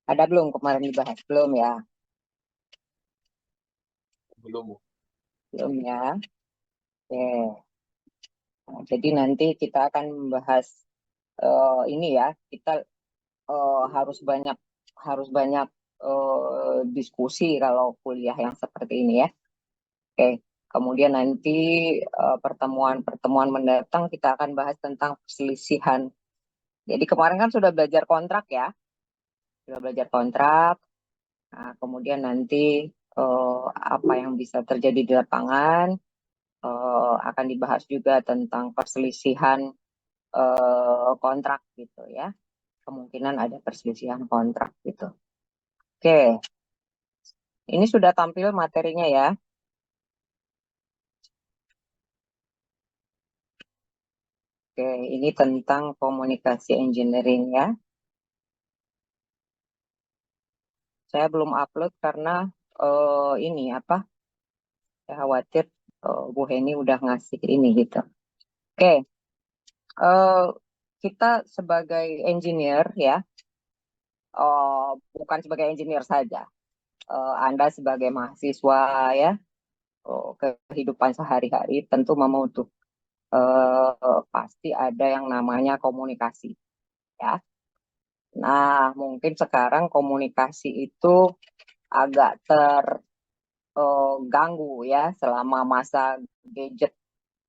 Ada belum kemarin dibahas? Belum ya? Belum. Belum ya? Oke. Nah, jadi nanti kita akan membahas ini ya. Kita harus banyak diskusi kalau kuliah yang seperti ini ya. Oke. Kemudian nanti pertemuan-pertemuan mendatang kita akan bahas tentang perselisihan. Jadi kemarin kan sudah belajar kontrak ya. Sudah belajar kontrak. Nah, kemudian nanti apa yang bisa terjadi di lapangan akan dibahas juga tentang perselisihan kontrak gitu ya. Kemungkinan ada perselisihan kontrak gitu. Oke, ini sudah tampil materinya ya. Oke, ini tentang komunikasi engineering ya. Saya belum upload karena ini apa? Saya khawatir Bu Heni udah ngasih ini gitu. Oke, eh, kita sebagai engineer ya, bukan sebagai engineer saja. Anda sebagai mahasiswa ya, kehidupan sehari-hari tentu pasti ada yang namanya komunikasi ya. Nah, mungkin sekarang komunikasi itu agak terganggu ya selama masa gadget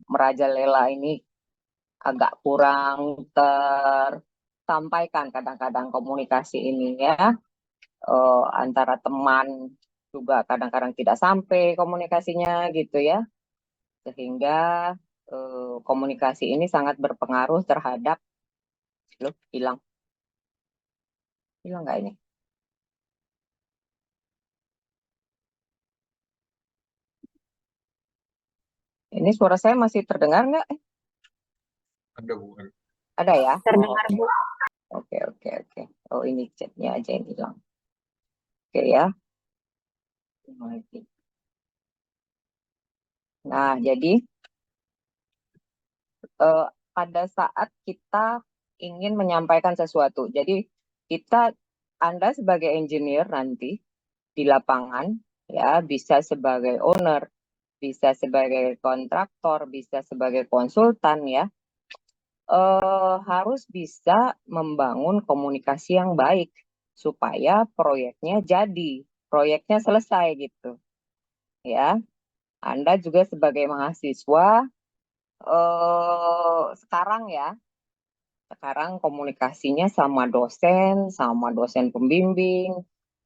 merajalela ini agak kurang tersampaikan kadang-kadang komunikasi ini ya. Antara teman juga kadang-kadang tidak sampai komunikasinya gitu ya. Sehingga komunikasi ini sangat berpengaruh terhadap loh, hilang hilang nggak ini? Ini suara saya masih terdengar nggak? Ada bukan? Ada ya? Oh, Terdengar, oke. Bu. Oke, oke, oke. Oh, ini chatnya aja yang hilang. Oke ya. Nah, jadi eh, pada saat kita ingin menyampaikan sesuatu, jadi kita, Anda sebagai engineer nanti di lapangan, ya bisa sebagai owner, bisa sebagai kontraktor, bisa sebagai konsultan ya, harus bisa membangun komunikasi yang baik supaya proyeknya jadi, proyeknya selesai gitu ya. Anda juga sebagai mahasiswa sekarang ya, sekarang komunikasinya sama dosen pembimbing,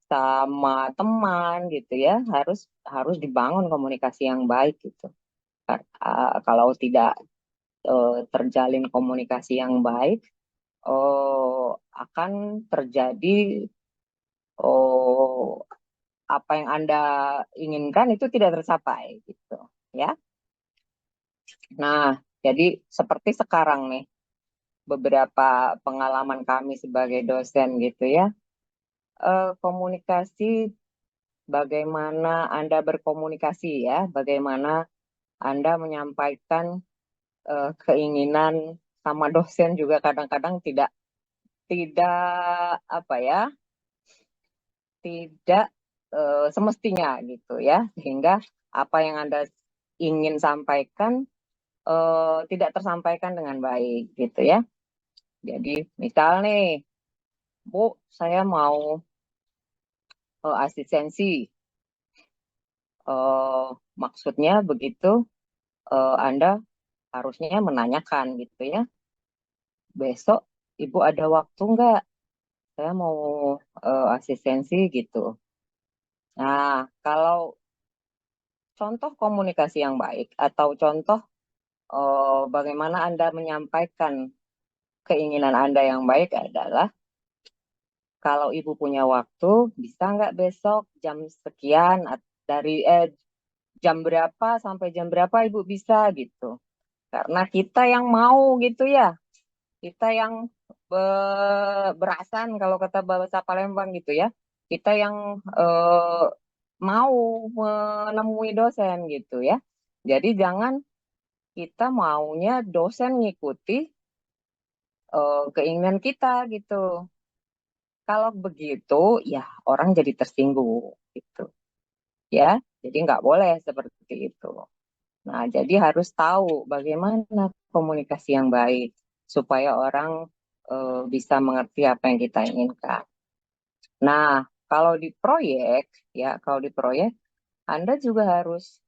sama teman gitu ya, harus harus dibangun komunikasi yang baik gitu. Kalau tidak terjalin komunikasi yang baik, akan terjadi oh, apa yang Anda inginkan itu tidak tercapai gitu ya. Nah, jadi seperti sekarang nih beberapa pengalaman kami sebagai dosen gitu ya. Komunikasi, bagaimana Anda berkomunikasi ya, bagaimana Anda menyampaikan keinginan sama dosen juga kadang-kadang tidak tidak apa ya, tidak semestinya gitu ya, sehingga apa yang Anda ingin sampaikan tidak tersampaikan dengan baik gitu ya. Jadi misal nih, Bu, saya mau asistensi. Eh, Maksudnya begitu, Anda harusnya menanyakan gitu ya. Besok Ibu ada waktu nggak? Saya mau asistensi gitu. Nah, kalau contoh komunikasi yang baik atau contoh bagaimana Anda menyampaikan keinginan Anda yang baik adalah kalau Ibu punya waktu, bisa nggak besok jam sekian dari jam berapa sampai jam berapa Ibu bisa gitu. Karena kita yang mau gitu ya, kita yang berasan kalau kata bahasa Palembang gitu ya, kita yang mau menemui dosen gitu ya. Jadi jangan kita maunya dosen ngikuti keinginan kita gitu. kalau begitu ya orang jadi tersinggung gitu ya. Jadi nggak boleh seperti itu. Nah, jadi harus tahu bagaimana komunikasi yang baik supaya orang bisa mengerti apa yang kita inginkan. Nah, kalau di proyek ya, kalau di proyek Anda juga harus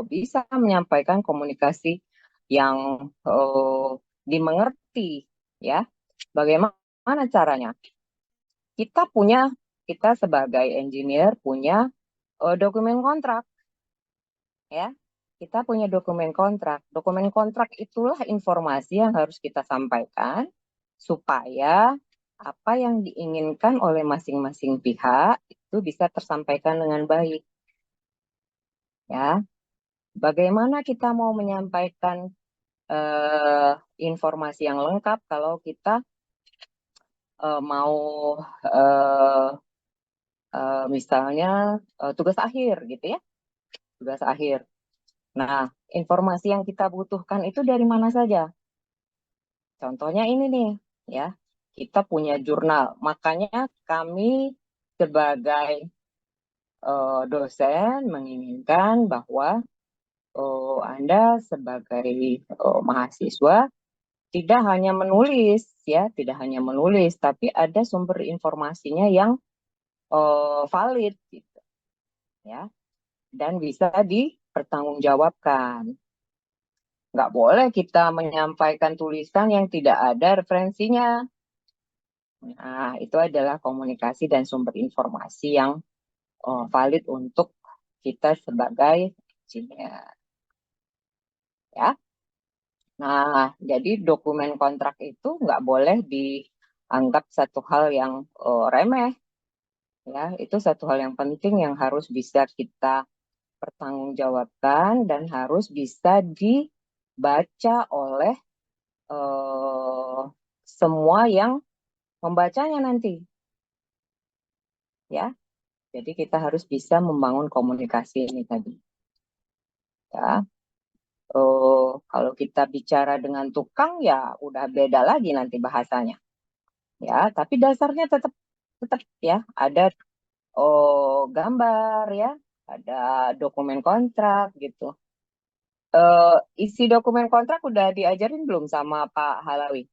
bisa menyampaikan komunikasi yang dimengerti ya. Bagaimana caranya? Kita punya, kita sebagai engineer punya dokumen kontrak ya. Kita punya dokumen kontrak. Dokumen kontrak itulah informasi yang harus kita sampaikan supaya apa yang diinginkan oleh masing-masing pihak itu bisa tersampaikan dengan baik ya. Bagaimana kita mau menyampaikan eh, informasi yang lengkap kalau kita mau eh, misalnya tugas akhir gitu ya, tugas akhir. Nah, informasi yang kita butuhkan itu dari mana saja? Contohnya ini nih, ya, kita punya jurnal. Makanya kami sebagai dosen menginginkan bahwa Anda sebagai mahasiswa tidak hanya menulis, ya, tidak hanya menulis, tapi ada sumber informasinya yang valid, gitu, ya, dan bisa dipertanggungjawabkan. Nggak boleh kita menyampaikan tulisan yang tidak ada referensinya. Nah, itu adalah komunikasi dan sumber informasi yang valid untuk kita sebagai engineer. Ya. Nah, jadi dokumen kontrak itu nggak boleh dianggap satu hal yang remeh. Ya, itu satu hal yang penting yang harus bisa kita pertanggungjawabkan dan harus bisa dibaca oleh eh, semua yang membacanya nanti. Ya, jadi kita harus bisa membangun komunikasi ini tadi. Ya, kalau kita bicara dengan tukang ya udah beda lagi nanti bahasanya. Ya, tapi dasarnya tetap tetap ya ada gambar ya, ada dokumen kontrak gitu. Isi dokumen kontrak udah diajarin belum sama Pak Halawi?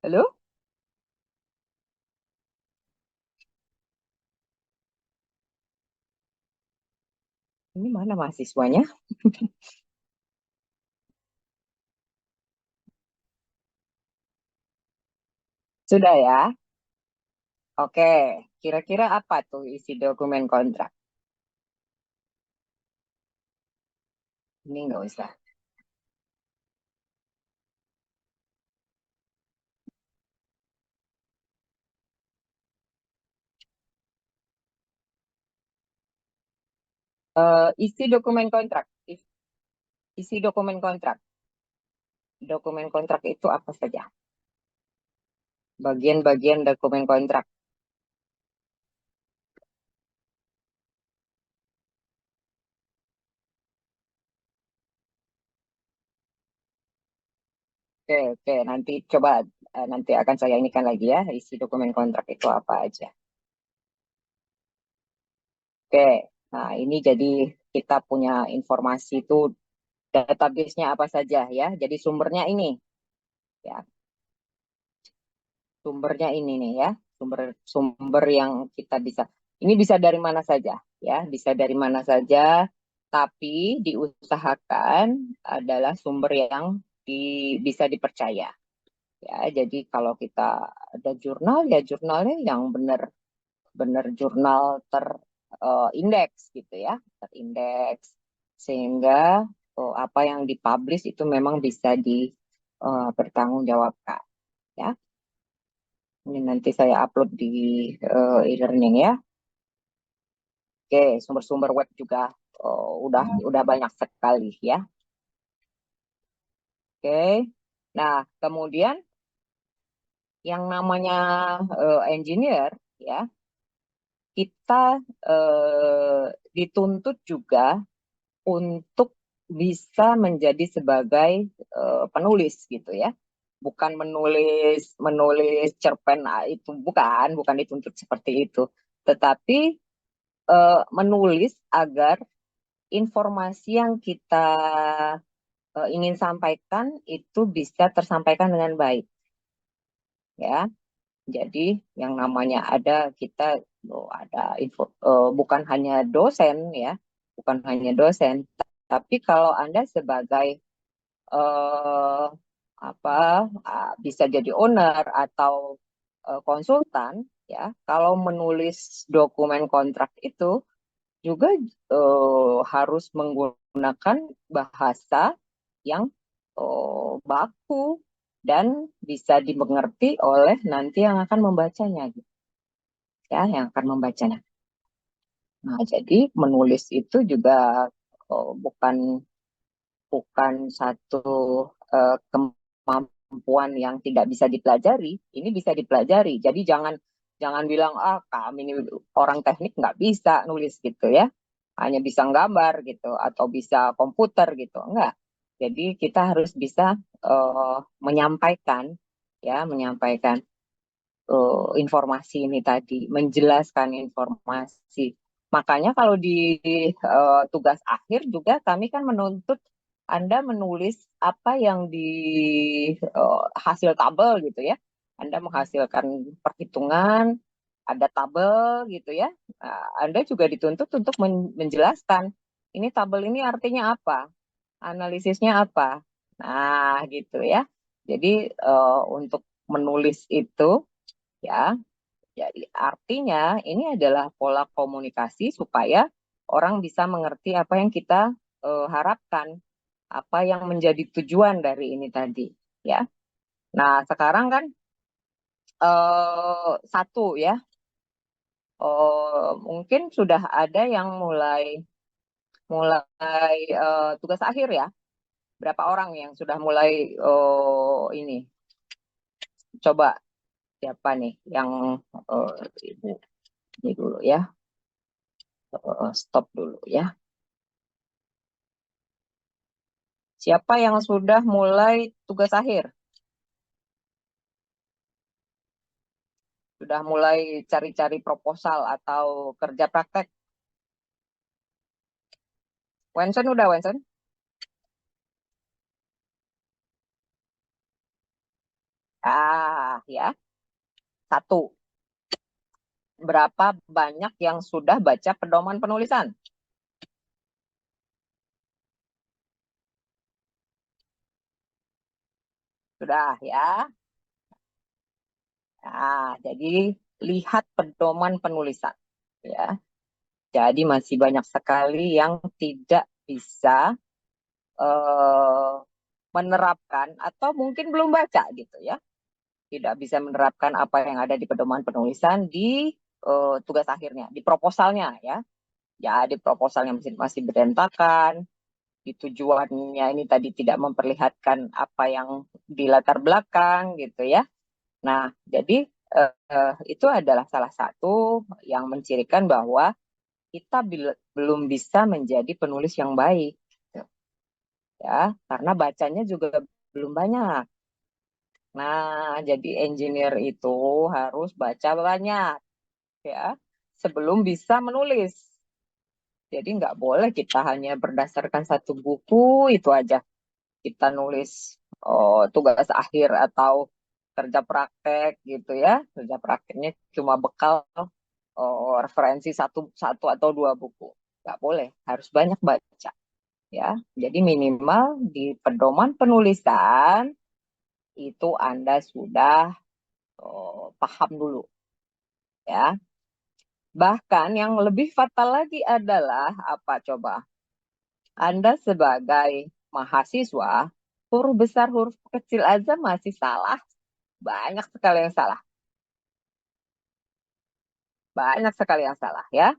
Halo? Ini mana mahasiswanya? Sudah ya? Oke. Kira-kira apa tuh isi dokumen kontrak? Ini nggak usah. Isi dokumen kontrak. Isi dokumen kontrak. Dokumen kontrak itu apa saja? Bagian-bagian dokumen kontrak. Oke, oke. Nanti coba nanti akan saya inikan lagi ya isi dokumen kontrak itu apa aja. Oke. Nah, ini jadi kita punya informasi itu database-nya apa saja ya. Jadi sumbernya ini ya. Sumbernya ini nih ya. Sumber yang kita bisa. Ini bisa dari mana saja ya, bisa dari mana saja, tapi diusahakan adalah sumber yang bisa dipercaya. Ya, jadi kalau kita ada jurnal ya jurnalnya yang benar-benar jurnal terindeks gitu ya, terindeks sehingga apa yang dipublish itu memang bisa dipertanggungjawabkan ya. Ini nanti saya upload di e-learning ya. Oke, sumber-sumber web juga udah banyak sekali ya. Oke. Nah, kemudian yang namanya engineer ya, kita dituntut juga untuk bisa menjadi sebagai penulis gitu ya. Bukan menulis menulis cerpen itu, bukan dituntut seperti itu. Tetapi menulis agar informasi yang kita ingin sampaikan itu bisa tersampaikan dengan baik ya. Jadi yang namanya ada kita ada info, bukan hanya dosen ya, bukan hanya dosen, tapi kalau Anda sebagai eh, apa bisa jadi owner atau konsultan ya, kalau menulis dokumen kontrak itu juga harus menggunakan bahasa yang baku dan bisa dimengerti oleh nanti yang akan membacanya gitu ya, yang akan membacanya. Nah, jadi menulis itu juga bukan bukan satu kemampuan yang tidak bisa dipelajari. Ini bisa dipelajari. Jadi jangan jangan bilang kami ini orang teknik nggak bisa nulis gitu ya, hanya bisa gambar gitu atau bisa komputer gitu, enggak. Jadi kita harus bisa menyampaikan ya, menyampaikan informasi ini tadi, menjelaskan informasi. Makanya kalau di tugas akhir juga kami kan menuntut Anda menulis apa yang di hasil tabel gitu ya. Anda menghasilkan perhitungan, ada tabel gitu ya. Nah, Anda juga dituntut untuk menjelaskan ini tabel ini artinya apa, analisisnya apa. Nah, gitu ya. Jadi untuk menulis itu ya, jadi artinya ini adalah pola komunikasi supaya orang bisa mengerti apa yang kita harapkan, apa yang menjadi tujuan dari ini tadi, ya. Nah, sekarang kan satu ya, mungkin sudah ada yang mulai mulai tugas akhir ya. Berapa orang yang sudah mulai ini? Coba siapa nih yang ibu ini dulu ya, stop dulu ya. Siapa yang sudah mulai tugas akhir? Sudah mulai cari-cari proposal atau kerja praktek? Wensen udah, Wensen? Ya. Satu. Berapa banyak yang sudah baca pedoman penulisan? Sudah ya. Nah, jadi lihat pedoman penulisan ya. Jadi masih banyak sekali yang tidak bisa eh, menerapkan atau mungkin belum baca gitu ya. Tidak bisa menerapkan apa yang ada di pedoman penulisan di tugas akhirnya, di proposalnya ya. Ya, di proposalnya masih berantakan, di tujuannya ini tadi tidak memperlihatkan apa yang di latar belakang gitu ya. Nah, jadi itu adalah salah satu yang mencirikan bahwa kita belum bisa menjadi penulis yang baik gitu, ya, karena bacanya juga belum banyak. Nah, jadi engineer itu harus baca banyak ya sebelum bisa menulis. Jadi nggak boleh kita hanya berdasarkan satu buku itu aja kita nulis tugas akhir atau kerja praktek gitu ya. Kerja prakteknya cuma bekal referensi satu satu atau dua buku. Nggak boleh, harus banyak baca ya. Jadi minimal di pedoman penulisan itu Anda sudah paham dulu ya. Bahkan yang lebih fatal lagi adalah apa coba? Anda sebagai mahasiswa, huruf besar, huruf kecil aja masih salah. Banyak sekali yang salah. Banyak sekali yang salah ya.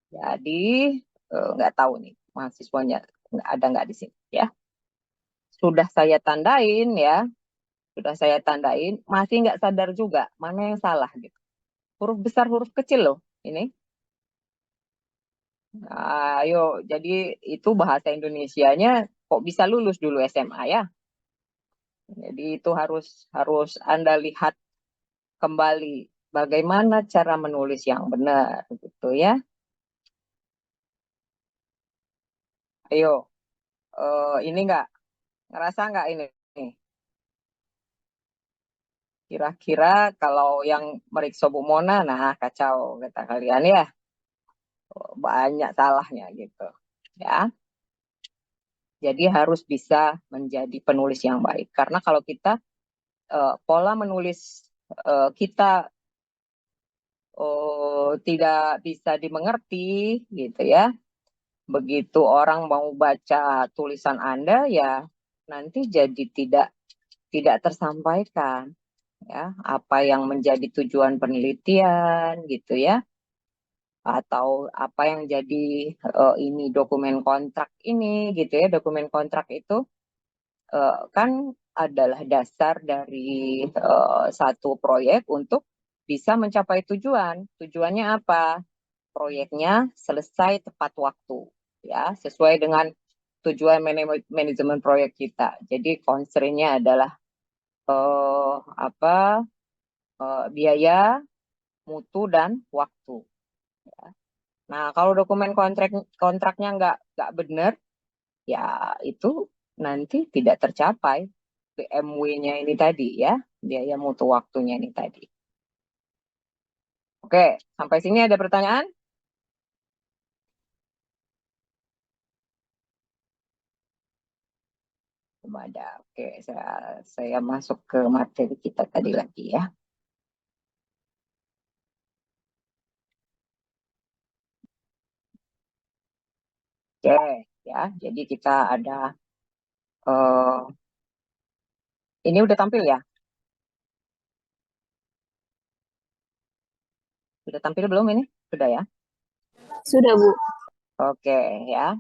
Jadi nggak tahu nih mahasiswanya ada nggak di sini ya. Sudah saya tandain ya. Sudah saya tandain. Masih nggak sadar juga mana yang salah gitu. Huruf besar, huruf kecil loh ini. Ayo, jadi itu bahasa Indonesianya kok bisa lulus dulu SMA ya. Jadi itu harus harus Anda lihat kembali bagaimana cara menulis yang benar gitu ya. Ayo, ini nggak ngerasa nggak ini? Kira-kira kalau yang meriksa Bu Mona, nah kacau kata kalian ya, banyak salahnya gitu. Ya, jadi harus bisa menjadi penulis yang baik. Karena kalau kita pola menulis kita tidak bisa dimengerti gitu ya. Begitu orang mau baca tulisan Anda ya nanti jadi tidak tersampaikan ya apa yang menjadi tujuan penelitian gitu ya atau apa yang jadi ini dokumen kontrak ini gitu ya dokumen kontrak itu kan adalah dasar dari satu proyek untuk bisa mencapai tujuan. Tujuannya apa? Proyeknya selesai tepat waktu ya sesuai dengan tujuan manajemen proyek kita. Jadi constraint-nya adalah apa biaya, mutu dan waktu. Nah kalau dokumen kontraknya nggak benar, ya itu nanti tidak tercapai BMW-nya ini tadi ya biaya mutu waktunya ini tadi. Oke, sampai sini ada pertanyaan? Belum ada. Oke, saya masuk ke materi kita tadi lagi ya. Oke, ya. Jadi kita ada ini udah tampil ya? Sudah tampil belum ini? Sudah ya? Sudah, Bu. Oke, ya.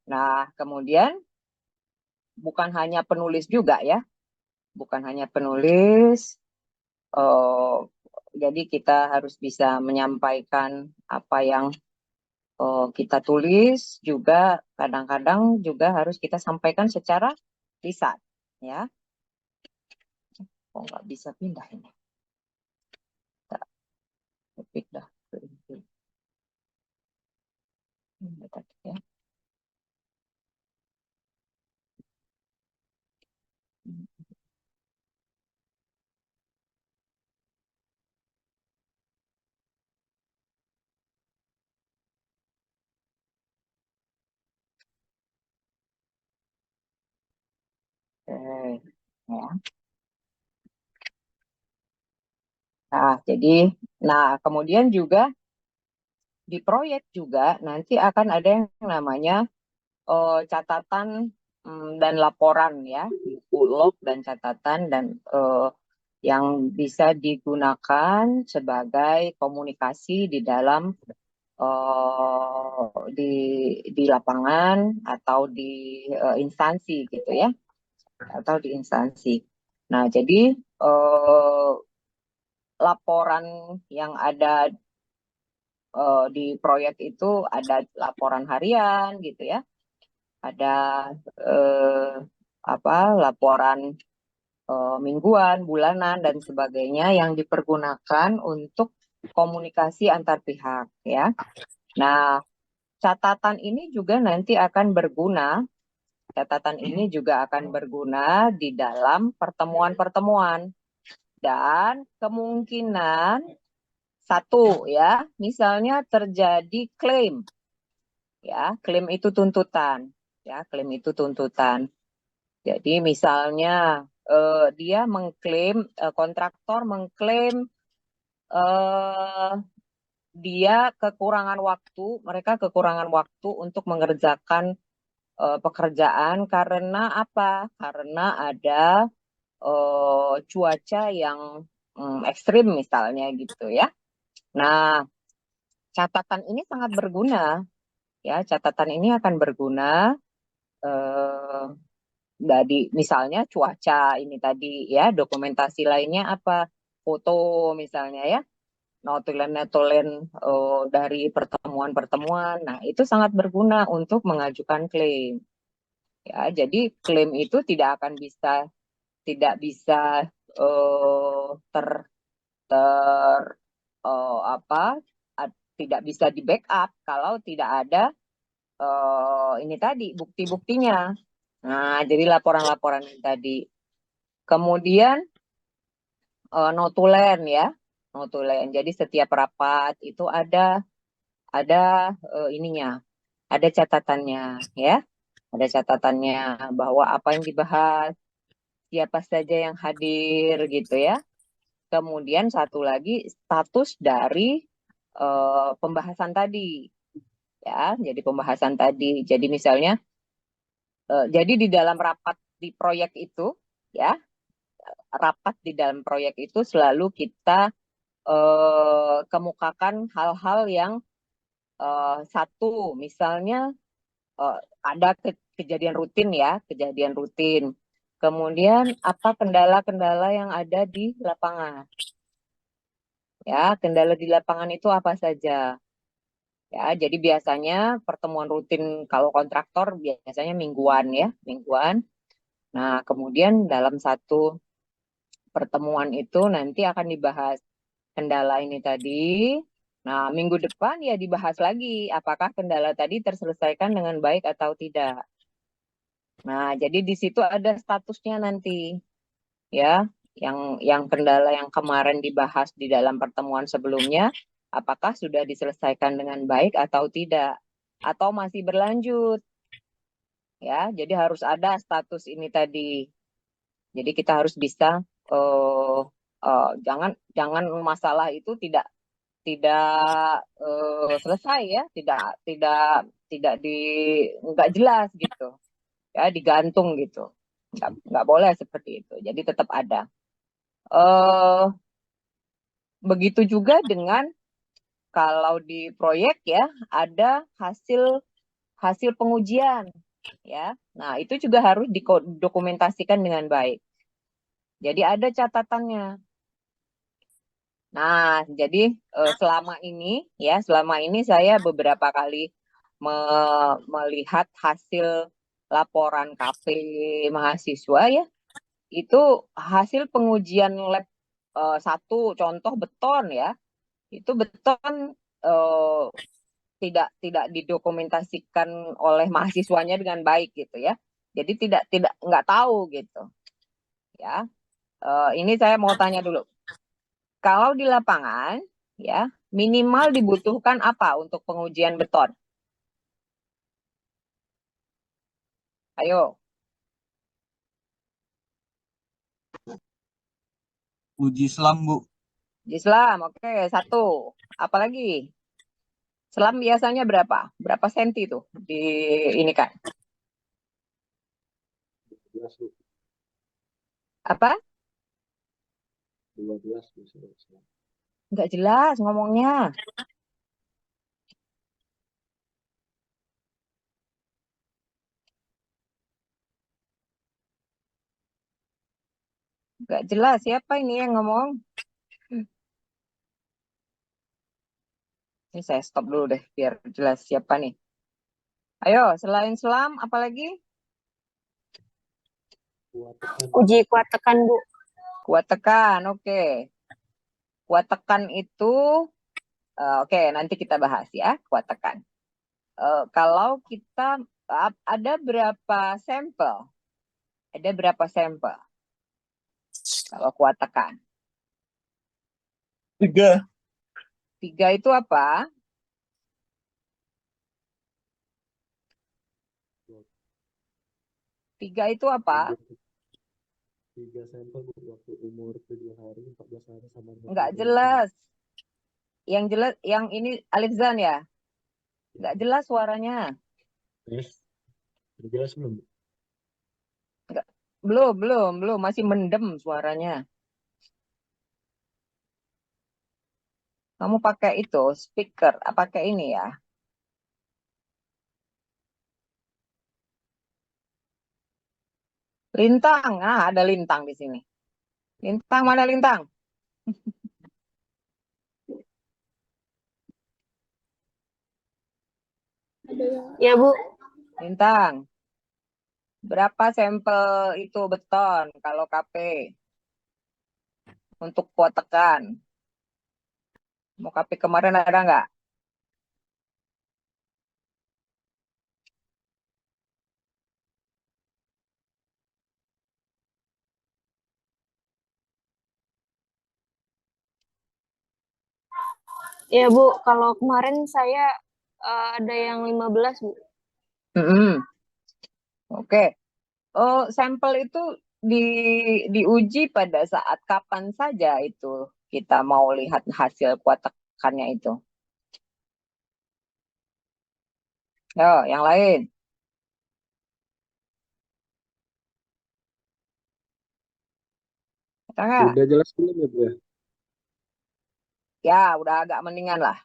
Nah, kemudian bukan hanya penulis juga ya. Bukan hanya penulis, jadi kita harus bisa menyampaikan apa yang kita tulis juga kadang-kadang juga harus kita sampaikan secara lisan ya. Oh nggak bisa pindah ini. Pindah ke ini tadi ya. Oke, ya. Nah, jadi, nah kemudian juga di proyek juga nanti akan ada yang namanya catatan dan laporan ya, log dan catatan dan yang bisa digunakan sebagai komunikasi di dalam di lapangan atau di instansi gitu ya, atau di instansi. Nah, jadi laporan yang ada di proyek itu ada laporan harian gitu ya, ada eh, apa laporan mingguan, bulanan dan sebagainya yang dipergunakan untuk komunikasi antar pihak ya. Nah, catatan ini juga nanti akan berguna. Catatan ini juga akan berguna di dalam pertemuan-pertemuan dan kemungkinan satu ya, misalnya terjadi klaim ya, klaim itu tuntutan ya, klaim itu tuntutan. Jadi misalnya dia mengklaim kontraktor mengklaim eh, dia kekurangan waktu, mereka kekurangan waktu untuk mengerjakan pekerjaan karena apa? Karena ada cuaca yang ekstrim misalnya gitu ya. Nah, catatan ini sangat berguna ya. Catatan ini akan berguna eh, dari misalnya cuaca ini tadi ya, dokumentasi lainnya apa? Foto misalnya ya. notulen-notulen dari pertemuan-pertemuan. Nah, itu sangat berguna untuk mengajukan klaim. Ya, jadi klaim itu tidak bisa ter ter apa tidak bisa di backup kalau tidak ada ini tadi bukti-buktinya. Nah, jadi laporan-laporan ini tadi. Kemudian notulen ya, notulen. Jadi setiap rapat itu ada ininya, ada catatannya ya, ada catatannya bahwa apa yang dibahas, siapa saja yang hadir gitu ya. Kemudian satu lagi status dari pembahasan tadi ya, jadi pembahasan tadi. Jadi misalnya, jadi di dalam rapat di proyek itu ya, rapat di dalam proyek itu selalu kita kemukakan hal-hal yang satu, misalnya ada kejadian rutin ya, kejadian rutin. Kemudian apa kendala-kendala yang ada di lapangan? Ya, kendala di lapangan itu apa saja? Ya, jadi biasanya pertemuan rutin kalau kontraktor biasanya mingguan ya, mingguan. Nah, kemudian dalam satu pertemuan itu nanti akan dibahas kendala ini tadi. Nah, minggu depan ya dibahas lagi apakah kendala tadi terselesaikan dengan baik atau tidak. Nah, jadi di situ ada statusnya nanti ya, yang kendala yang kemarin dibahas di dalam pertemuan sebelumnya apakah sudah diselesaikan dengan baik atau tidak atau masih berlanjut ya. Jadi harus ada status ini tadi. Jadi kita harus bisa jangan jangan masalah itu tidak selesai ya, tidak nggak jelas gitu ya, digantung gitu, nggak boleh seperti itu. Jadi tetap ada. eh Begitu juga dengan kalau di proyek ya, ada hasil hasil pengujian ya. Nah, itu juga harus didokumentasikan dengan baik. Jadi ada catatannya. Nah, jadi selama ini saya beberapa kali melihat hasil laporan KP mahasiswa ya, itu hasil pengujian lab satu contoh beton ya, itu beton eh, tidak didokumentasikan oleh mahasiswanya dengan baik gitu ya. Jadi tidak nggak tahu gitu ya. Ini saya mau tanya dulu. Kalau di lapangan, ya minimal dibutuhkan apa untuk pengujian beton? Ayo, Uji selam, Bu. Islam, oke, satu. Apalagi? Selam biasanya berapa? Berapa senti tuh di ini kan? 12, Bu. Apa? 12 bisa. Nggak jelas ngomongnya. Nggak jelas. Siapa ini yang ngomong? Ini saya stop dulu deh biar jelas siapa nih. Ayo, selain selam, apalagi? Uji kuat tekan, Bu. Kuat tekan, oke. Kuat tekan itu, oke, nanti kita bahas ya, kuat tekan. Kalau kita ada berapa sampel? Ada berapa sampel kalau kuat tekan? 3. 3 itu apa? Tiga itu apa? 3 sampel, Bu. Waktu umur 7 hari, 14 hari, sama 20 Nggak hari. jelas. Yang jelas, yang ini Alexan ya? Nggak jelas suaranya. Udah jelas belum, Bu? Nggak, belum. Masih mendem suaranya. Kamu pakai itu, speaker, pakai ini ya? Lintang, ada lintang di sini. Lintang, mana lintang? Ya, Bu. Bintang, berapa sampel itu beton kalau KP untuk kuat tekan? Mau KP kemarin ada nggak? Ya, Bu. Kalau kemarin saya ada yang 15, Bu. Mm-mm. Oke. Oh, sampel itu di, diuji pada saat kapan saja itu kita mau lihat hasil kuat tekannya itu. Yo, yang lain. Ada nggak? Udah jelas belum ya, Bu ya? Ya, udah agak mendingan lah.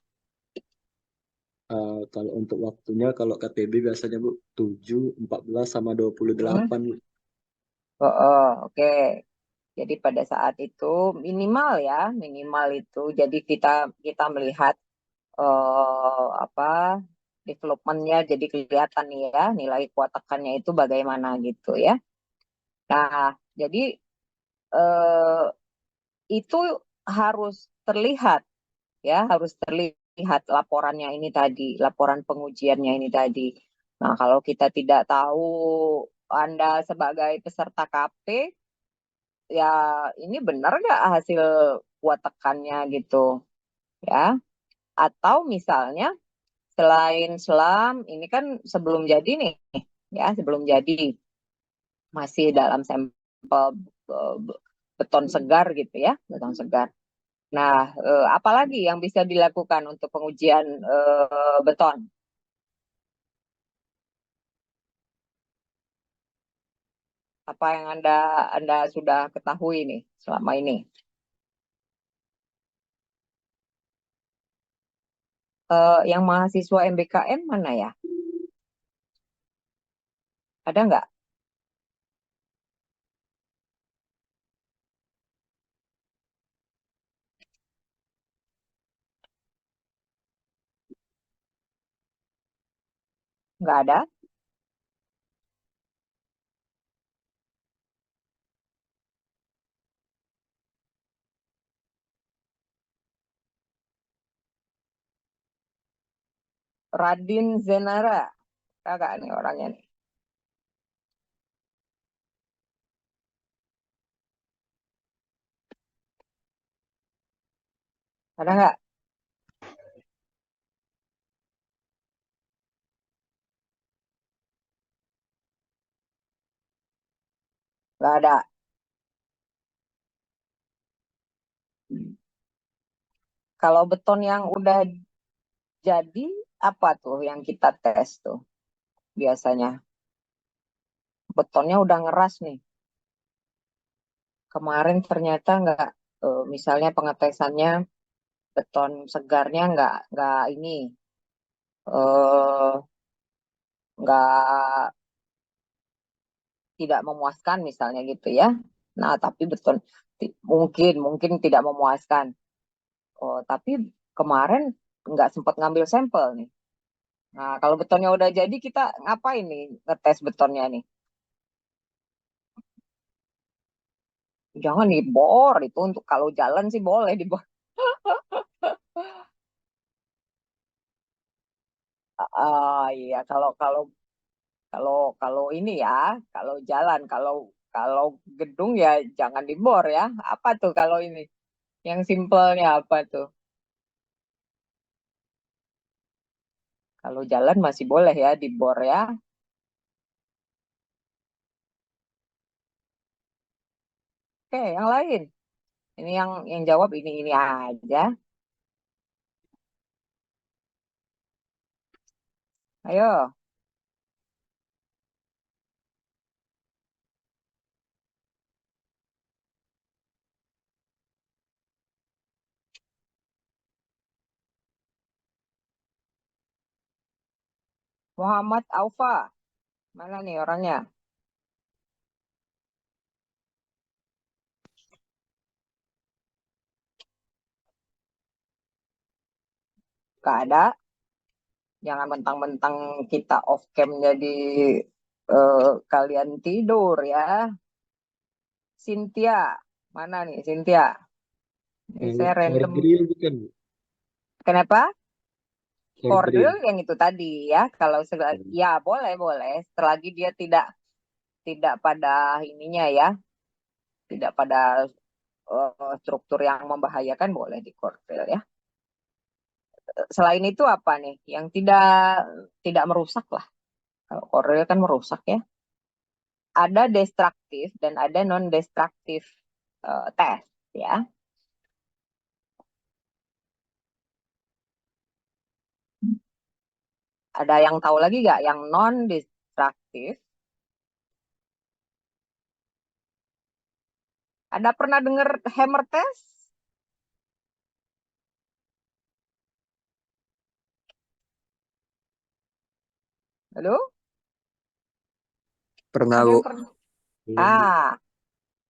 Kalau untuk waktunya, kalau KTB biasanya Bu 7, 14 sama Hmm. 28. Bu. Oke. Jadi pada saat itu minimal ya, minimal itu. Jadi kita kita melihat apa developmentnya jadi kelihatan nih ya, nilai kuat tekannya itu bagaimana gitu ya. Nah, jadi eh, itu harus terlihat ya, harus terlihat laporannya ini tadi, laporan pengujiannya ini tadi. Nah, kalau kita tidak tahu Anda sebagai peserta KP, ya ini benar nggak hasil kuat tekannya gitu ya? Atau misalnya selain selam, ini kan sebelum jadi nih, ya sebelum jadi masih dalam sampel eh, beton segar gitu ya, beton segar. Nah, apalagi yang bisa dilakukan untuk pengujian beton? Apa yang Anda sudah ketahui nih selama ini? Yang mahasiswa MBKM mana ya? Ada nggak? Nggak ada. Radin Zenara, kagak nih orangnya nih. Ada nggak? Nggak ada. Kalau beton yang udah jadi, apa tuh yang kita tes tuh biasanya? Betonnya udah ngeras nih. Kemarin ternyata nggak, misalnya pengetesannya beton segarnya nggak ini, eh, nggak tidak memuaskan misalnya gitu ya. Nah, tapi beton mungkin mungkin tidak memuaskan. Oh, tapi kemarin nggak sempat ngambil sampel nih. Nah, kalau betonnya udah jadi kita ngapain nih ngetes betonnya nih? Jangan dibor itu untuk kalau jalan sih boleh dibor. Iya kalau kalau kalau kalau ini ya, kalau jalan, kalau kalau gedung ya jangan dibor ya. Apa tuh kalau ini? Yang simpelnya apa tuh? Kalau jalan masih boleh ya dibor ya. Oke, yang lain. Ini yang jawab ini aja. Ayo, Muhammad Aufa. Mana nih orangnya? Gak ada. Jangan mentang-mentang kita off cam jadi kalian tidur ya. Cynthia, mana nih Cynthia? Ini saya For random. grill bukan, Bu? Kenapa? For grill. Kordel yang itu tadi ya. Kalau ya boleh. Selagi dia tidak pada ininya ya, tidak pada struktur yang membahayakan boleh di kordel ya. Selain itu apa nih yang tidak merusak lah. Kalau kordel kan merusak ya. Ada destruktif dan ada non destruktif tes ya. Ada yang tahu lagi nggak yang non destruktif? Ada pernah dengar hammer test? Halo? Pernah, Ada Bu. yang pernah? Ah,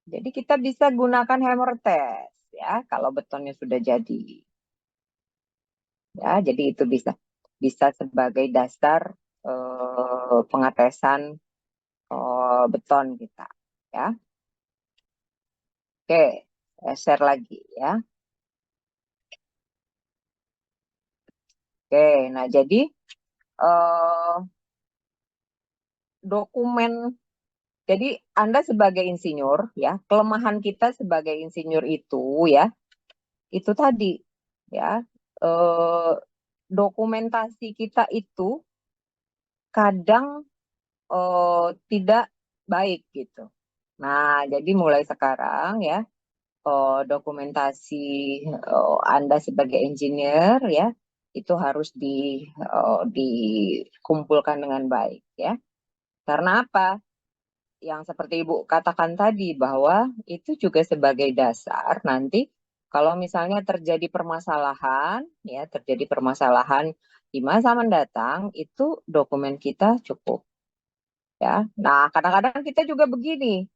jadi kita bisa gunakan hammer test ya kalau betonnya sudah jadi. Ya, jadi itu bisa sebagai dasar pengetesan beton kita ya. Oke, saya share lagi ya. Oke, nah jadi dokumen. Jadi Anda sebagai insinyur ya, kelemahan kita sebagai insinyur itu ya, itu tadi ya, dokumentasi kita itu kadang tidak baik gitu. Nah, jadi mulai sekarang ya, dokumentasi Anda sebagai engineer ya, itu harus dikumpulkan dengan baik ya. Karena apa? Yang seperti Ibu katakan tadi bahwa itu juga sebagai dasar nanti kalau misalnya terjadi permasalahan ya, terjadi permasalahan di masa mendatang itu dokumen kita cukup ya. Nah, kadang-kadang kita juga begini,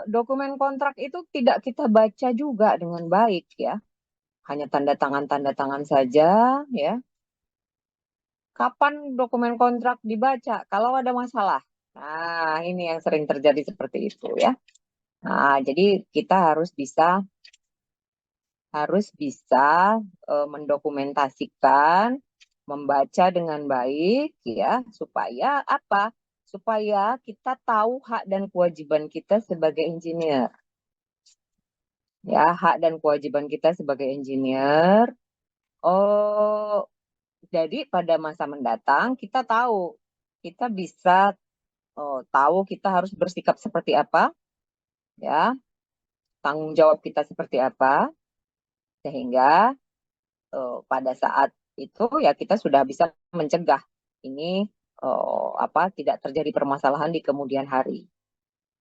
dokumen kontrak itu tidak kita baca juga dengan baik ya. Hanya tanda tangan saja ya. Kapan dokumen kontrak dibaca? Kalau ada masalah. Nah, ini yang sering terjadi seperti itu ya. Nah, jadi kita harus bisa mendokumentasikan, membaca dengan baik ya, supaya apa? Supaya kita tahu hak dan kewajiban kita sebagai engineer. Ya, hak dan kewajiban kita sebagai engineer. Oh, jadi pada masa mendatang kita tahu, kita bisa tahu kita harus bersikap seperti apa, ya, tanggung jawab kita seperti apa, sehingga pada saat itu ya kita sudah bisa mencegah ini tidak terjadi permasalahan di kemudian hari.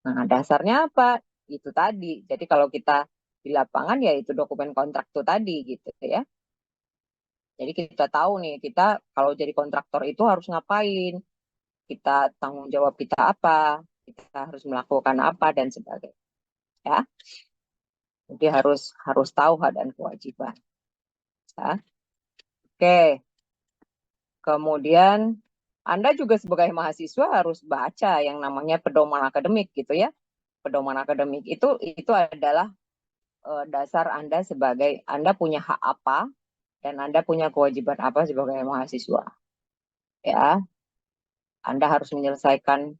Nah, dasarnya apa? Itu tadi. Jadi kalau kita di lapangan ya itu dokumen kontrak itu tadi gitu ya. Jadi kita tahu nih, kita kalau jadi kontraktor itu harus ngapain, kita tanggung jawab kita apa, kita harus melakukan apa dan sebagainya. Ya, jadi harus tahu hak dan kewajiban. Ya. Oke, kemudian Anda juga sebagai mahasiswa harus baca yang namanya pedoman akademik gitu ya. Pedoman akademik itu adalah dasar Anda sebagai Anda punya hak apa dan Anda punya kewajiban apa sebagai mahasiswa. Ya, Anda harus menyelesaikan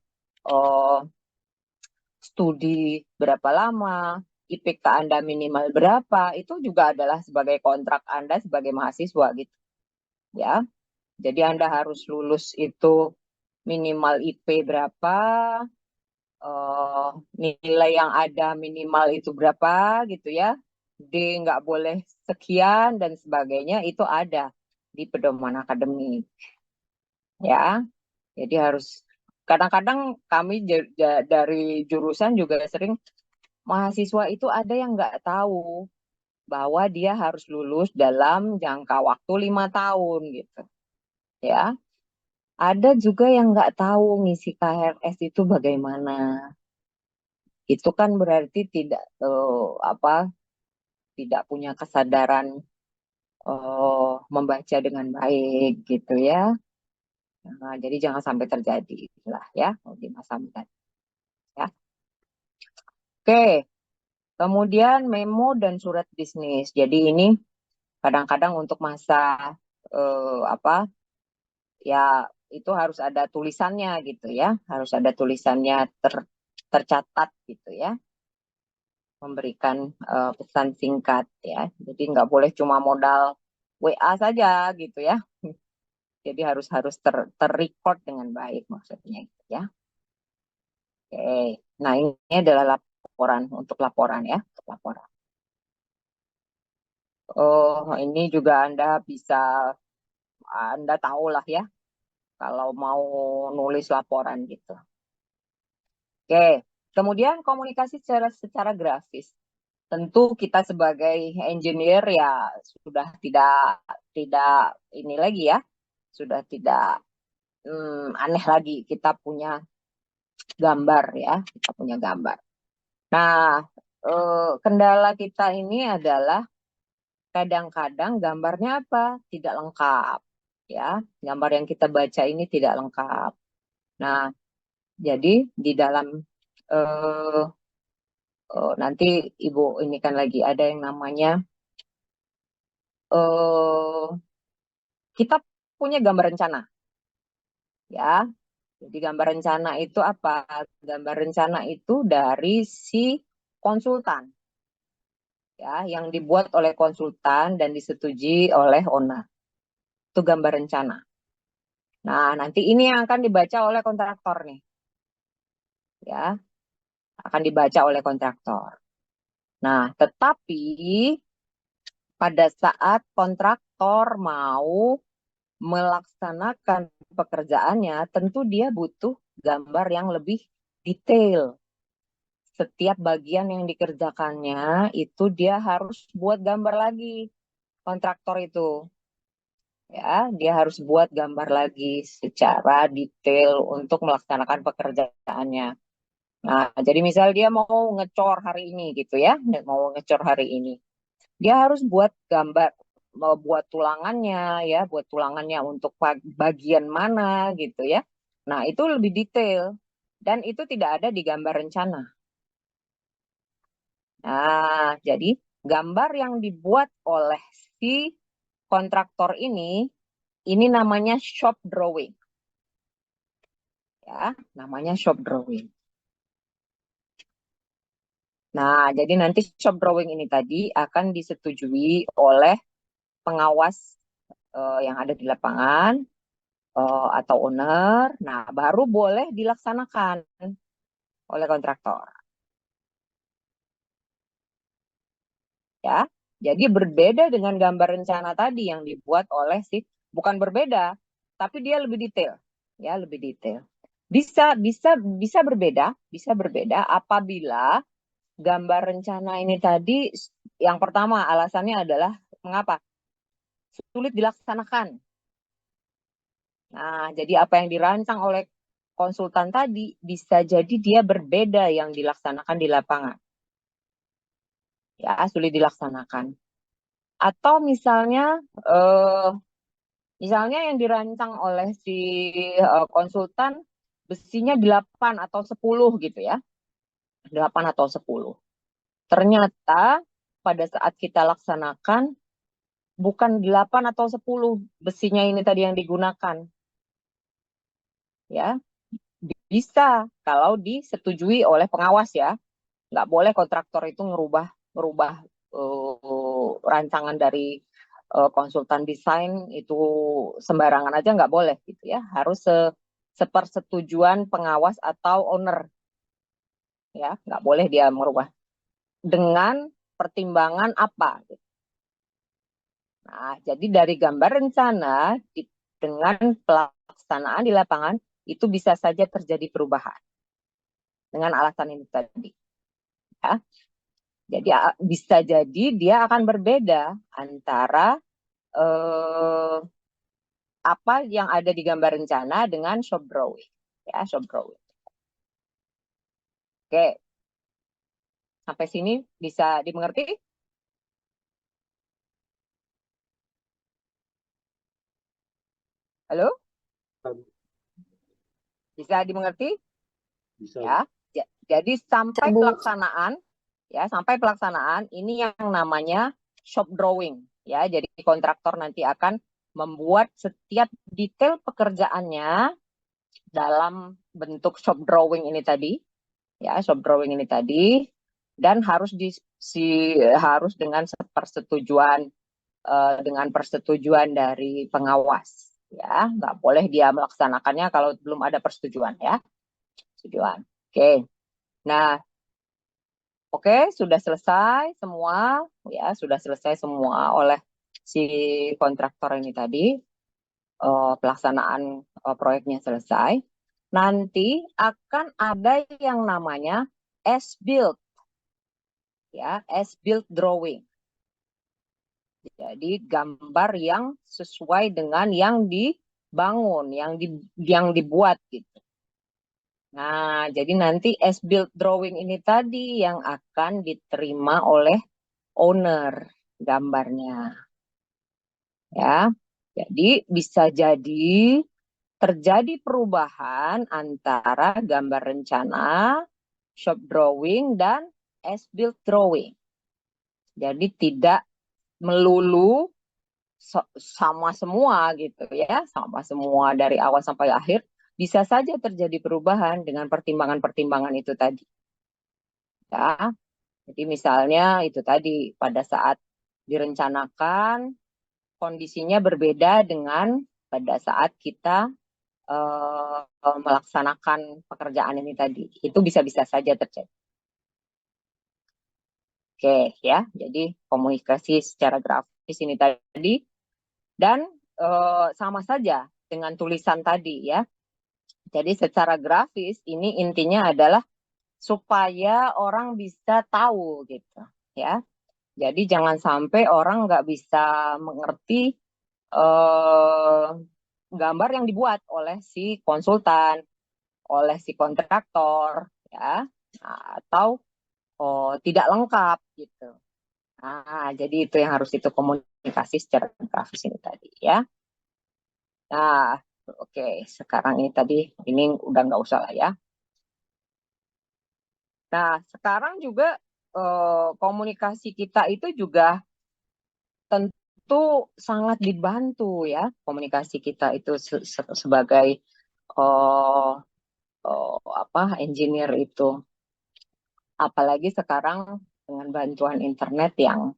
studi berapa lama, IPK Anda minimal berapa, itu juga adalah sebagai kontrak Anda sebagai mahasiswa gitu. Ya. Jadi Anda harus lulus itu minimal IP berapa, nilai yang ada minimal itu berapa gitu ya. D nggak boleh sekian dan sebagainya itu ada di pedoman akademik. Ya. Jadi harus kadang-kadang kami dari jurusan juga sering mahasiswa itu ada yang nggak tahu bahwa dia harus lulus dalam jangka waktu 5 tahun gitu. Ya, ada juga yang nggak tahu ngisi KRS itu bagaimana. Itu kan berarti tidak punya kesadaran membaca dengan baik gitu ya. Nah, jadi jangan sampai terjadi lah ya di masa mendatang ya. Oke, kemudian memo dan surat bisnis. Jadi ini kadang-kadang untuk masa apa ya itu harus ada tulisannya gitu ya, harus ada tulisannya tercatat gitu ya, memberikan pesan singkat ya. Jadi nggak boleh cuma modal WA saja gitu ya. Jadi harus harus terrecord dengan baik maksudnya gitu ya. Oke, nah ini adalah laporan untuk laporan ya, untuk laporan. Oh, ini juga Anda tahu lah ya, kalau mau nulis laporan gitu. Oke, kemudian komunikasi secara grafis. Tentu kita sebagai engineer ya sudah tidak ini lagi ya, sudah tidak aneh lagi kita punya gambar ya, kita punya gambar. Nah, kendala kita ini adalah kadang-kadang gambarnya apa? Tidak lengkap ya. Gambar yang kita baca ini tidak lengkap. Nah, jadi di dalam nanti Ibu ini kan lagi ada yang namanya kita punya gambar rencana ya. Jadi gambar rencana itu apa? Gambar rencana itu dari si konsultan ya, yang dibuat oleh konsultan dan disetujui oleh owner. Itu gambar rencana. Nah, nanti ini yang akan dibaca oleh kontraktor nih. Ya, akan dibaca oleh kontraktor. Nah, tetapi pada saat kontraktor mau melaksanakan pekerjaannya, tentu dia butuh gambar yang lebih detail. Setiap bagian yang dikerjakannya itu dia harus buat gambar lagi, kontraktor itu. Ya, dia harus buat gambar lagi secara detail untuk melaksanakan pekerjaannya. Nah, jadi misal dia mau ngecor hari ini gitu ya, mau ngecor hari ini. Dia harus buat gambar, mau buat tulangannya ya, buat tulangannya untuk bagian mana gitu ya. Nah, itu lebih detail dan itu tidak ada di gambar rencana. Nah, jadi gambar yang dibuat oleh si kontraktor ini namanya shop drawing. Ya, namanya shop drawing. Nah, jadi nanti shop drawing ini tadi akan disetujui oleh pengawas yang ada di lapangan atau owner. Nah, baru boleh dilaksanakan oleh kontraktor. Ya, jadi berbeda dengan gambar rencana tadi yang dibuat oleh bukan berbeda, tapi dia lebih detail. Ya, lebih detail. Bisa berbeda apabila gambar rencana ini tadi yang pertama alasannya adalah mengapa? Sulit dilaksanakan. Nah, jadi apa yang dirancang oleh konsultan tadi bisa jadi dia berbeda yang dilaksanakan di lapangan. Ya, sulit dilaksanakan. Atau misalnya yang dirancang oleh si konsultan besinya 8 atau 10 gitu ya. 8 atau 10. Ternyata pada saat kita laksanakan bukan 8 atau 10 besinya ini tadi yang digunakan. Ya, bisa kalau disetujui oleh pengawas ya. Nggak boleh kontraktor itu ngerubah rancangan dari konsultan desain itu sembarangan aja nggak boleh gitu ya. Harus sepersetujuan pengawas atau owner ya, nggak boleh dia merubah dengan pertimbangan apa. Nah, jadi dari gambar rencana dengan pelaksanaan di lapangan itu bisa saja terjadi perubahan dengan alasan ini tadi. Ya. Jadi bisa jadi dia akan berbeda antara apa yang ada di gambar rencana dengan shop drawing. Ya, shop drawing. Oke. Sampai sini bisa dimengerti? Halo, Kan, bisa dimengerti? bisa. Ya. Jadi sampai Bu. pelaksanaan, ya sampai pelaksanaan ini yang namanya shop drawing, ya. Jadi kontraktor nanti akan membuat setiap detail pekerjaannya dalam bentuk shop drawing ini tadi, ya shop drawing ini tadi, dan harus harus dengan persetujuan dari pengawas, ya. Nggak boleh dia melaksanakannya kalau belum ada persetujuan, ya. Persetujuan. Oke. Nah, oke, sudah selesai semua, ya, sudah selesai semua oleh si kontraktor ini tadi. Pelaksanaan proyeknya selesai. Nanti akan ada yang namanya as-built, ya, as-built drawing. Jadi gambar yang sesuai dengan yang dibangun, yang dibuat gitu. Nah, jadi nanti as-built drawing ini tadi yang akan diterima oleh owner gambarnya, ya. Jadi bisa jadi terjadi perubahan antara gambar rencana, shop drawing, dan as-built drawing. Jadi tidak melulu sama semua gitu ya, sama semua dari awal sampai akhir. Bisa saja terjadi perubahan dengan pertimbangan-pertimbangan itu tadi. Ya, jadi misalnya itu tadi pada saat direncanakan kondisinya berbeda dengan pada saat kita melaksanakan pekerjaan ini tadi. Itu bisa-bisa saja terjadi. Oke, ya. Jadi komunikasi secara grafis ini tadi dan sama saja dengan tulisan tadi, ya. Jadi secara grafis ini intinya adalah supaya orang bisa tahu gitu, ya. Jadi jangan sampai orang nggak bisa mengerti gambar yang dibuat oleh si konsultan, oleh si kontraktor, ya, atau tidak lengkap gitu. Nah, jadi itu yang harus itu komunikasi secara grafis ini tadi, ya. Nah, oke, sekarang ini udah nggak usah lah, ya. Nah, sekarang juga komunikasi kita itu juga tentu sangat dibantu, ya, komunikasi kita itu sebagai engineer itu. Apalagi sekarang dengan bantuan internet yang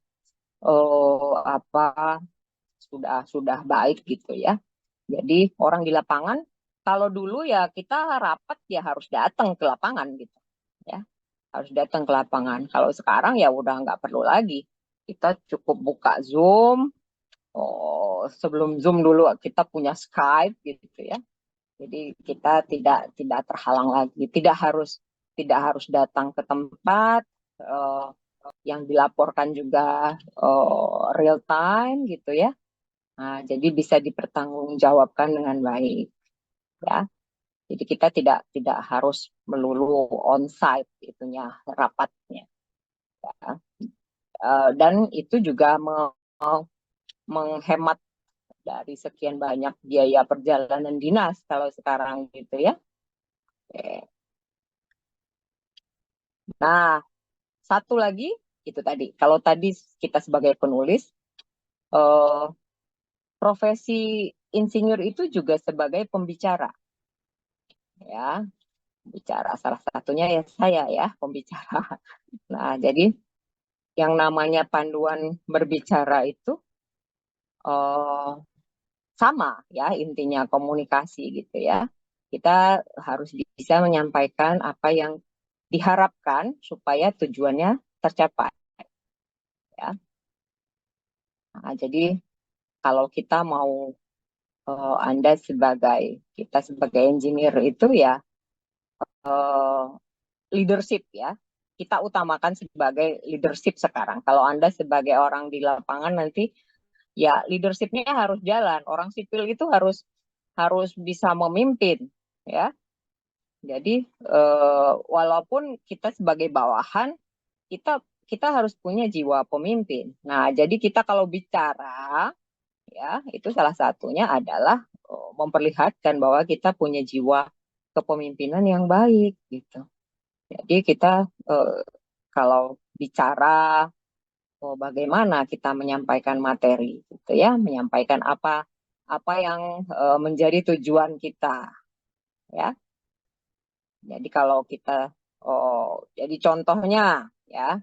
sudah baik gitu, ya. Jadi orang di lapangan, kalau dulu ya kita rapat ya harus datang ke lapangan gitu, ya, harus datang ke lapangan. Kalau sekarang ya udah nggak perlu lagi, kita cukup buka Zoom. Sebelum Zoom dulu kita punya Skype gitu, ya. Jadi kita tidak terhalang lagi, tidak harus datang ke tempat, yang dilaporkan juga real time gitu, ya. Nah, jadi bisa dipertanggungjawabkan dengan baik, ya. Jadi kita tidak harus melulu on-site itunya rapatnya, ya. Dan itu juga menghemat dari sekian banyak biaya perjalanan dinas kalau sekarang gitu, ya. Oke. Nah, satu lagi itu tadi. Kalau tadi kita sebagai penulis, eh, profesi insinyur itu juga sebagai pembicara, ya. Bicara salah satunya ya saya, ya, pembicara. Nah, jadi yang namanya panduan berbicara itu eh, sama, ya, intinya komunikasi gitu, ya. Kita harus bisa menyampaikan apa yang diharapkan supaya tujuannya tercapai, ya. Nah, jadi kalau kita mau kita sebagai engineer itu ya eh, leadership, ya. Kita utamakan sebagai leadership sekarang. Kalau Anda sebagai orang di lapangan nanti ya leadershipnya harus jalan. Orang sipil itu harus harus bisa memimpin, ya. Jadi walaupun kita sebagai bawahan, kita kita harus punya jiwa pemimpin. Nah, jadi kita kalau bicara, ya, itu salah satunya adalah memperlihatkan bahwa kita punya jiwa kepemimpinan yang baik gitu. Jadi kita kalau bicara bagaimana kita menyampaikan materi gitu ya, menyampaikan apa yang menjadi tujuan kita ya. Jadi kalau kita jadi contohnya ya,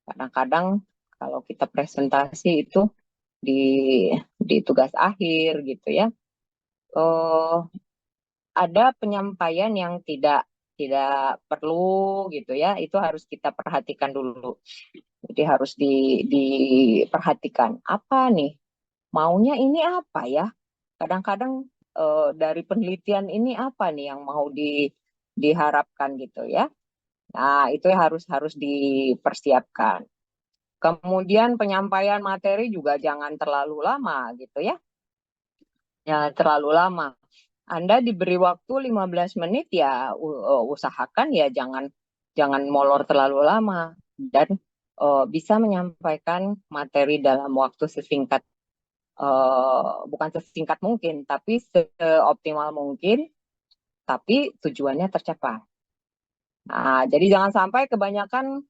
kadang-kadang kalau kita presentasi itu di tugas akhir gitu ya, ada penyampaian yang tidak perlu gitu ya, itu harus kita perhatikan dulu. Jadi harus diperhatikan apa nih, maunya ini apa ya. Kadang-kadang dari penelitian ini apa nih yang mau diharapkan gitu ya. Nah, itu harus harus dipersiapkan. Kemudian penyampaian materi juga jangan terlalu lama gitu ya. Ya, terlalu lama. Anda diberi waktu 15 menit ya usahakan ya jangan molor terlalu lama dan bisa menyampaikan materi dalam waktu sesingkat bukan sesingkat mungkin tapi seoptimal mungkin tapi tujuannya tercapai. Nah, jadi jangan sampai kebanyakan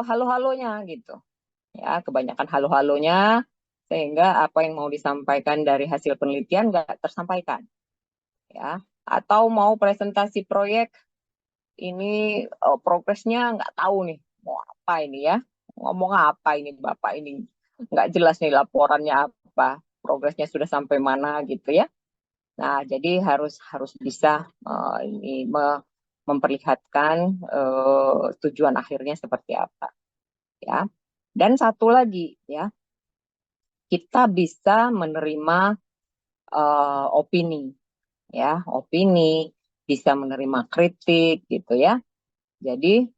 halo-halonya gitu. Ya, kebanyakan halo-halonya sehingga apa yang mau disampaikan dari hasil penelitian nggak tersampaikan. Ya, atau mau presentasi proyek ini progresnya nggak tahu nih mau apa ini ya, ngomong apa ini Bapak ini nggak jelas nih laporannya apa, progresnya sudah sampai mana gitu ya. Nah, jadi harus harus bisa ini memperlihatkan tujuan akhirnya seperti apa ya. Dan satu lagi ya, kita bisa menerima opini ya, opini, bisa menerima kritik gitu ya. Jadi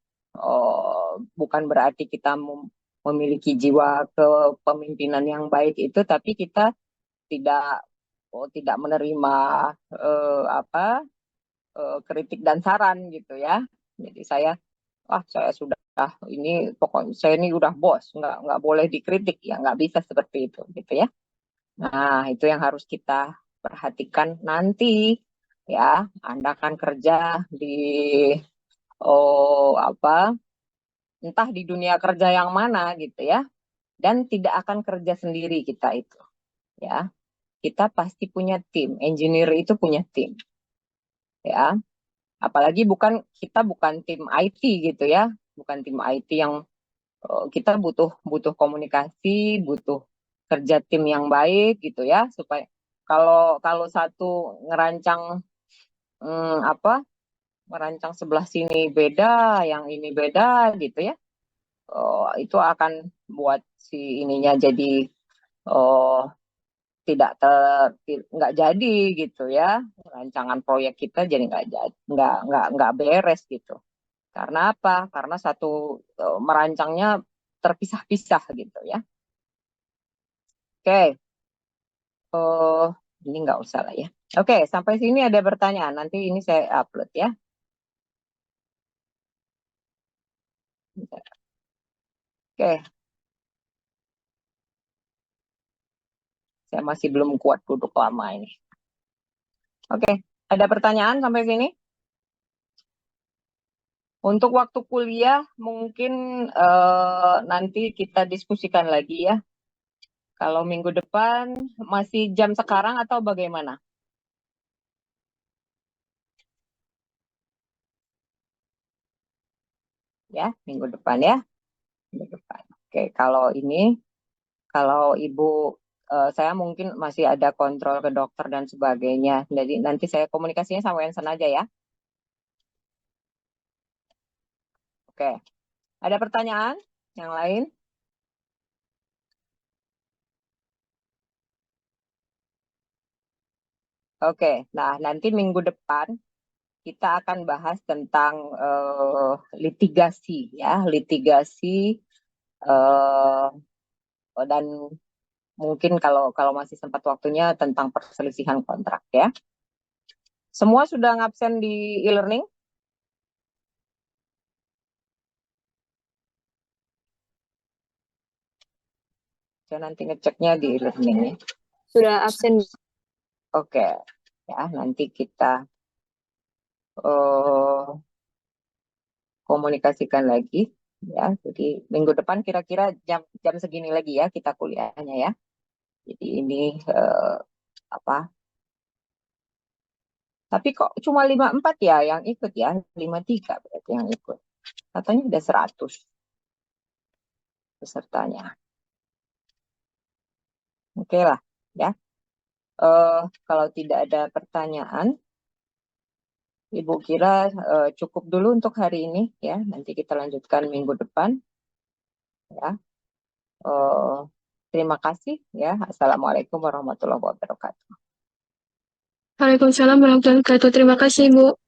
bukan berarti kita memiliki jiwa kepemimpinan yang baik itu, tapi kita tidak tidak menerima kritik dan saran gitu ya. Jadi saya sudah ini pokoknya saya ini udah bos, nggak boleh dikritik ya, nggak bisa seperti itu gitu ya. Nah, itu yang harus kita perhatikan nanti ya. Anda akan kerja di entah di dunia kerja yang mana gitu ya. Dan tidak akan kerja sendiri kita itu ya. Kita pasti punya tim, engineer itu punya tim ya. Apalagi kita bukan tim IT gitu ya. Bukan tim IT yang kita butuh butuh komunikasi, butuh kerja tim yang baik gitu ya, supaya kalau kalau satu ngerancang apa merancang sebelah sini beda, yang ini beda gitu ya. Itu akan buat si ininya jadi oh, nggak jadi gitu ya. Rancangan proyek kita jadi nggak beres gitu. Karena apa? Karena satu merancangnya terpisah-pisah gitu ya. Oke, ini nggak usah lah ya. Oke, sampai sini ada pertanyaan. Nanti ini saya upload ya. Oke, saya masih belum kuat duduk lama ini. Oke, ada pertanyaan sampai sini? Untuk waktu kuliah mungkin nanti kita diskusikan lagi ya. Kalau minggu depan masih jam sekarang atau bagaimana? Ya, minggu depan ya. Minggu depan. Oke, kalau Ibu saya mungkin masih ada kontrol ke dokter dan sebagainya. Jadi nanti saya komunikasinya sama Ensen aja ya. Oke. Ada pertanyaan yang lain? Oke. Nah, nanti minggu depan kita akan bahas tentang litigasi ya, litigasi eh, dan mungkin kalau kalau masih sempat waktunya tentang perselisihan kontrak ya. Semua sudah ngabsen di e-learning? Saya nanti ngeceknya di e-learning ya. Sudah absen. Oke, ya nanti kita eh, komunikasikan lagi ya. Jadi minggu depan kira-kira jam jam segini lagi ya kita kuliahnya ya. Jadi ini apa? Tapi kok cuma 54 ya yang ikut ya, 53 berarti yang ikut. Katanya udah 100 pesertanya. Oke lah ya. Kalau tidak ada pertanyaan, Ibu kira cukup dulu untuk hari ini ya. Nanti kita lanjutkan minggu depan ya. Eh, Terima kasih ya. Assalamualaikum warahmatullahi wabarakatuh. Waalaikumsalam warahmatullahi wabarakatuh. Terima kasih, Bu.